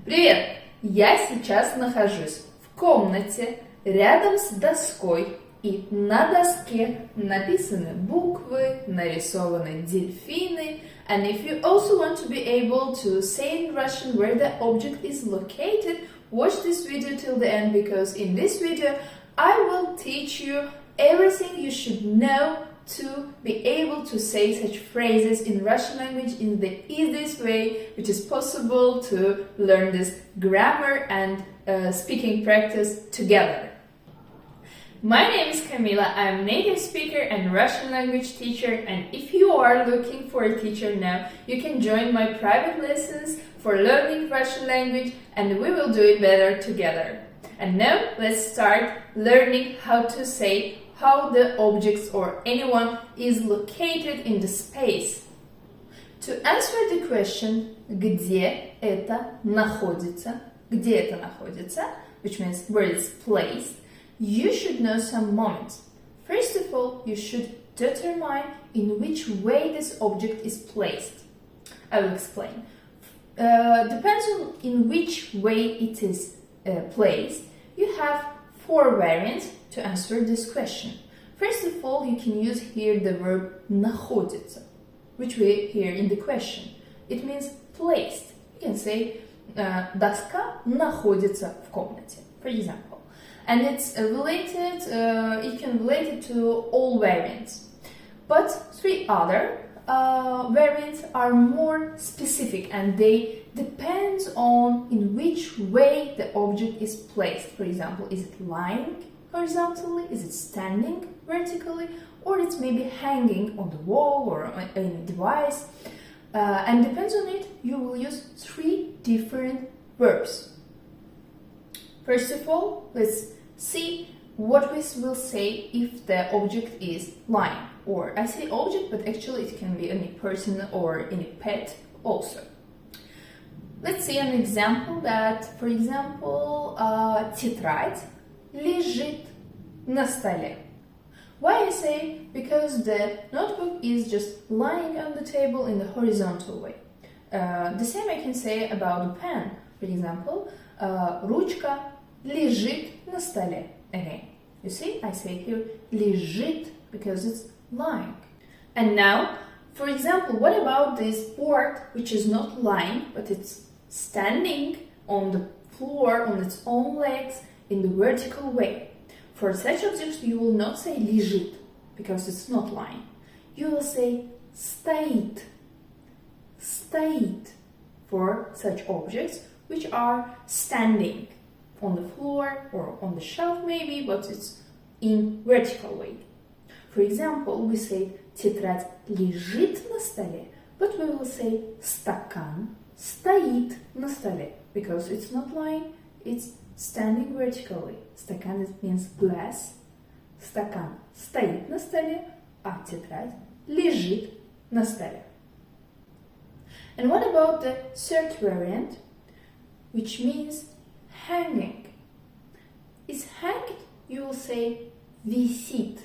Привет! Я сейчас нахожусь в комнате рядом с доской, и на доске написаны буквы, нарисованы дельфины. And if you also want to be able to say in Russian where the object is located, watch this video till the end, because in this video I will teach you everything you should know to be able to say such phrases in Russian language in the easiest way which is possible to learn this grammar and speaking practice together. My name is Camila, I'm a native speaker and Russian language teacher, and if you are looking for a teacher now, you can join my private lessons for learning Russian language and we will do it better together. And now let's start learning how to say how the objects or anyone is located in the space. To answer the question где это находится, which means where it's placed, you should know some moments. First of all, you should determine in which way this object is placed. I will explain. Depends on in which way it is placed. You have four variants to answer this question. First of all, you can use here the verb находится, which we hear in the question. It means placed. You can say доска находится в комнате, for example. And it's related, you can relate it to all variants. But three other variants are more specific and they depend on in which way the object is placed. For example, is it lying horizontally, is it standing vertically, or it's maybe hanging on the wall or on a device. And depends on it, you will use three different verbs. First of all, let's see what we will say if the object is lying. Or I say object, but actually it can be any person or any pet also. Let's see an example that, for example, тетрадь лежит на столе. Why I say? Because the notebook is just lying on the table in the horizontal way. The same I can say about the pen. For example, ручка лежит на столе. Again, you see, I say here лежит because it's lying. And now, for example, what about this board which is not lying but it's standing on the floor on its own legs in the vertical way? For such objects, you will not say лежит because it's not lying. You will say стоит, стоит for such objects which are standing on the floor or on the shelf maybe, but it's in vertical way. For example, we say тетрадь лежит на столе, but we will say стакан стоит на столе because it's not lying, it's standing vertically. Стакан means glass. Стакан стоит на столе, а тетрадь лежит на столе. And what about the third variant, which means hanging? Is hanged, you will say висит.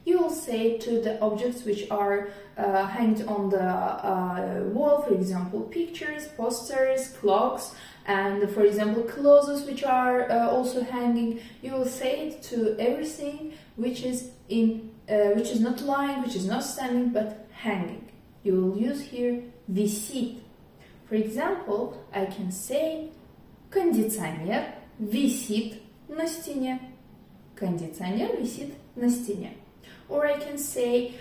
You will say to the objects which are hanged on the wall, for example, pictures, posters, clocks, and for example, clothes which are also hanging. You will say it to everything which is not lying, which is not standing, but hanging. You will use here висит. For example, I can say кондиционер висит на стене. Кондиционер висит на стене. Or I can say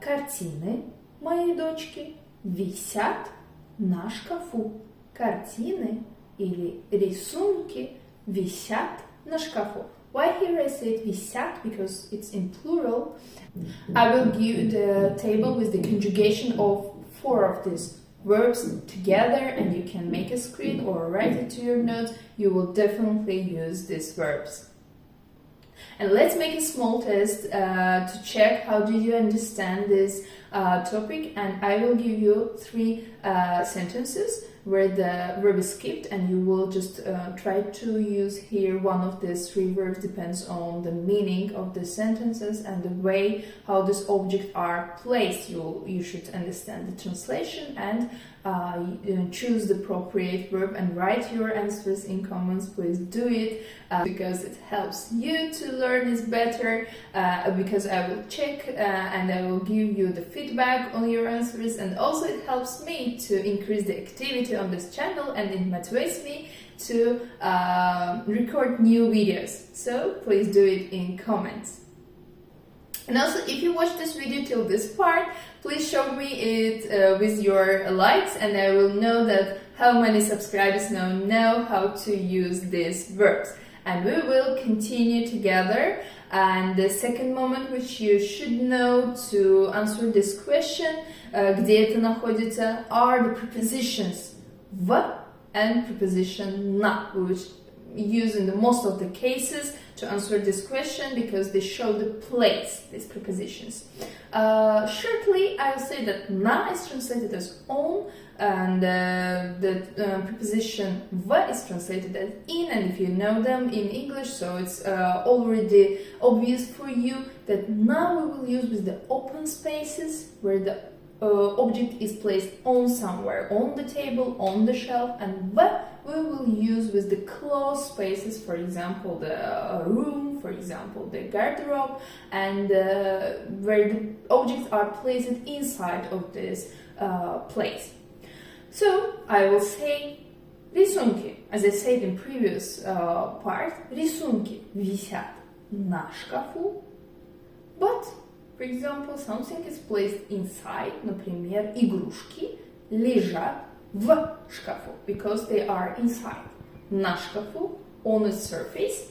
картины моей дочки висят на шкафу. Картины или рисунки висят на шкафу. Why here I say it висят? Because it's in plural. I will give you the table with the conjugation of four of these verbs together, and you can make a screen or write it to your notes. You will definitely use these verbs. And let's make a small test to check how did you understand this topic, and I will give you three sentences where the verb is skipped, and you will just try to use here one of these three verbs. Depends on the meaning of the sentences and the way how these objects are placed. You should understand the translation and choose the appropriate verb and write your answers in comments. Please do it because it helps you to learn this better, because I will check and I will give you the feedback on your answers, and also it helps me to increase the activity on this channel, and it motivates me to record new videos. So please do it in comments. And also, if you watch this video till this part, please show me it with your likes, and I will know that how many subscribers now know how to use these verbs. And we will continue together. And the second moment which you should know to answer this question, где это находится, are the prepositions в and preposition на, which use in the most of the cases to answer this question because they show the place, these prepositions. Shortly, I'll say that na is translated as on, and the preposition v is translated as in, and if you know them in English, so it's already obvious for you that na we will use with the open spaces where the object is placed on somewhere, on the table, on the shelf, and v we will use with the closed spaces, for example the room, for example the garderobe, and where the objects are placed inside of this place. So I will say рисунки. As I said in previous part, рисунки висят на шкафу, but for example, something is placed inside, например, игрушки лежат в шкафу, because they are inside. На шкафу, on a surface,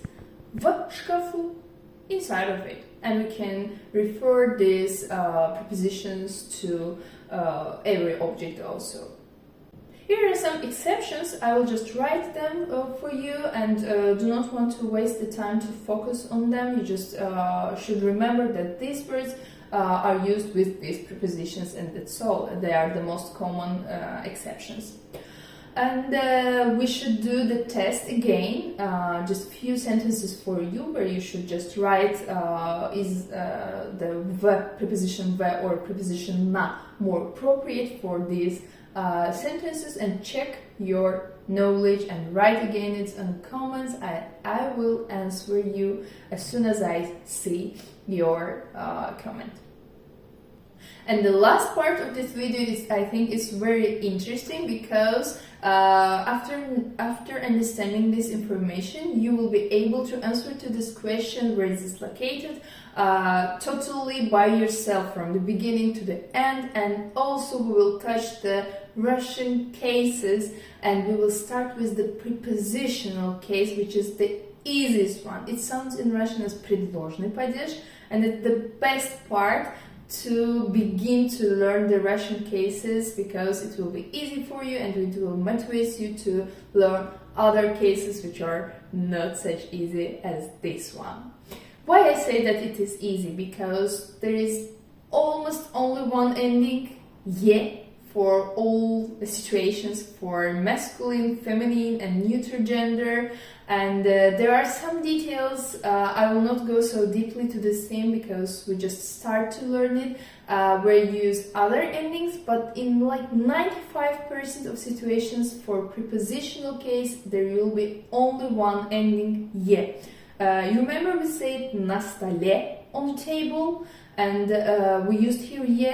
в шкафу, inside of it. And we can refer these prepositions to every object also. Here are some exceptions. I will just write them for you, and do not want to waste the time to focus on them. You just should remember that these words are used with these prepositions, and that's all. They are the most common exceptions. And we should do the test again, just few sentences for you, where you should just write is the v, preposition v or preposition na more appropriate for these sentences, and check your knowledge and write again it in comments. I will answer you as soon as I see your comment. And the last part of this video is, I think, is very interesting because after understanding this information, you will be able to answer to this question, where is this located, totally by yourself from the beginning to the end. And also we will touch the Russian cases, and we will start with the prepositional case, which is the easiest one. It sounds in Russian as предложный падеж, and it's the best part to begin to learn the Russian cases, because it will be easy for you and it will motivate you to learn other cases which are not such easy as this one. Why I say that it is easy? Because there is almost only one ending, ye, for all the situations, for masculine, feminine and neuter gender, and there are some details. I will not go so deeply to this theme because we just start to learn it, where you use other endings, but in like 95% of situations for prepositional case there will be only one ending, ye. You remember we said на столе, on table, and we used here ye,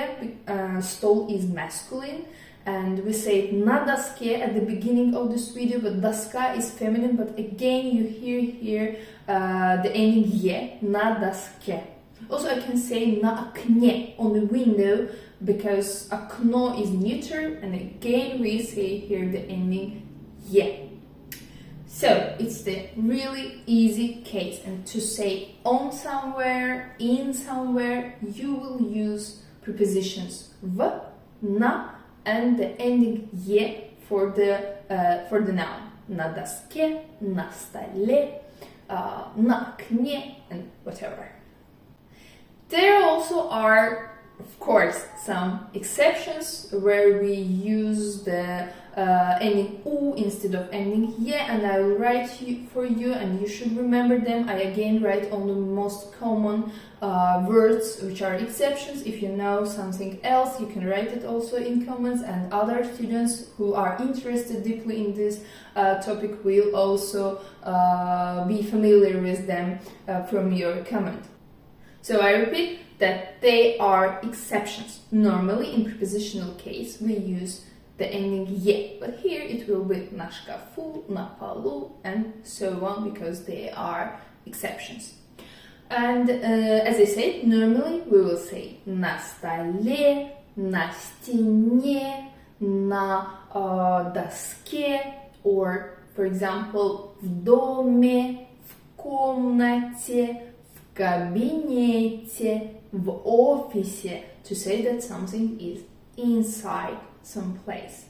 stол is masculine, and we say на доске at the beginning of this video, but доска is feminine, but again you hear here the ending ye, на доске. Also I can say на окне, on the window, because окно is neuter, and again we say here the ending ye. So it's the really easy case, and to say on somewhere, in somewhere, you will use prepositions v, na, and the ending ye for the noun. На доске, на столе, на окне, and whatever. There also are, of course, some exceptions where we use the ending u instead of ending ye, and I will write for you, and you should remember them. I again write on the most common words which are exceptions. If you know something else, you can write it also in comments, and other students who are interested deeply in this topic will also be familiar with them from your comment. So I repeat that they are exceptions. Normally in prepositional case we use the ending ye, but here it will be na shkafu, na palu, and so on, because they are exceptions. And as I said, normally we will say на столе, на стене, на доске, or for example, в доме, в комнате, в кабинете, в офисе, to say that something is inside some place.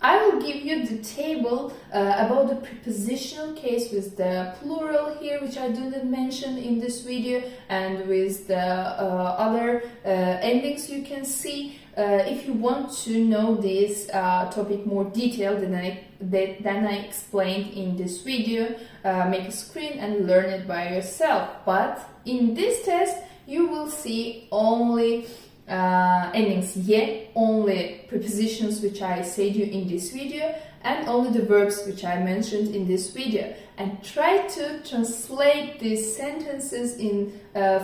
I will give you the table about the prepositional case with the plural here, which I didn't mention in this video, and with the other endings you can see. If you want to know this topic more detailed than I explained in this video, make a screen and learn it by yourself. But in this test, you will see only endings ye, only prepositions which I said you in this video, and only the verbs which I mentioned in this video. And try to translate these sentences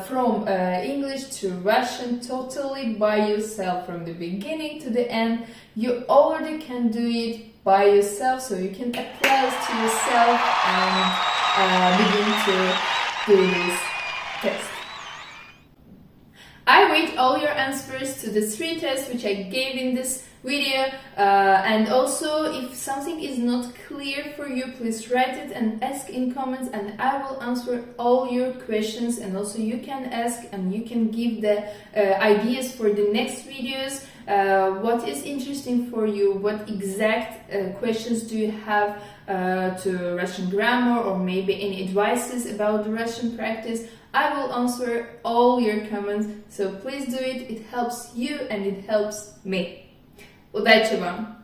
from English to Russian totally by yourself from the beginning to the end. You already can do it by yourself, so you can applaud to yourself and begin to do this test. I read all your answers to the 3 tests which I gave in this video, and also if something is not clear for you, please write it and ask in comments, and I will answer all your questions. And also you can ask and you can give the ideas for the next videos, what is interesting for you, what exact questions do you have to Russian grammar, or maybe any advices about the Russian practice. I will answer all your comments, so please do it. It helps you and it helps me. Удачи вам!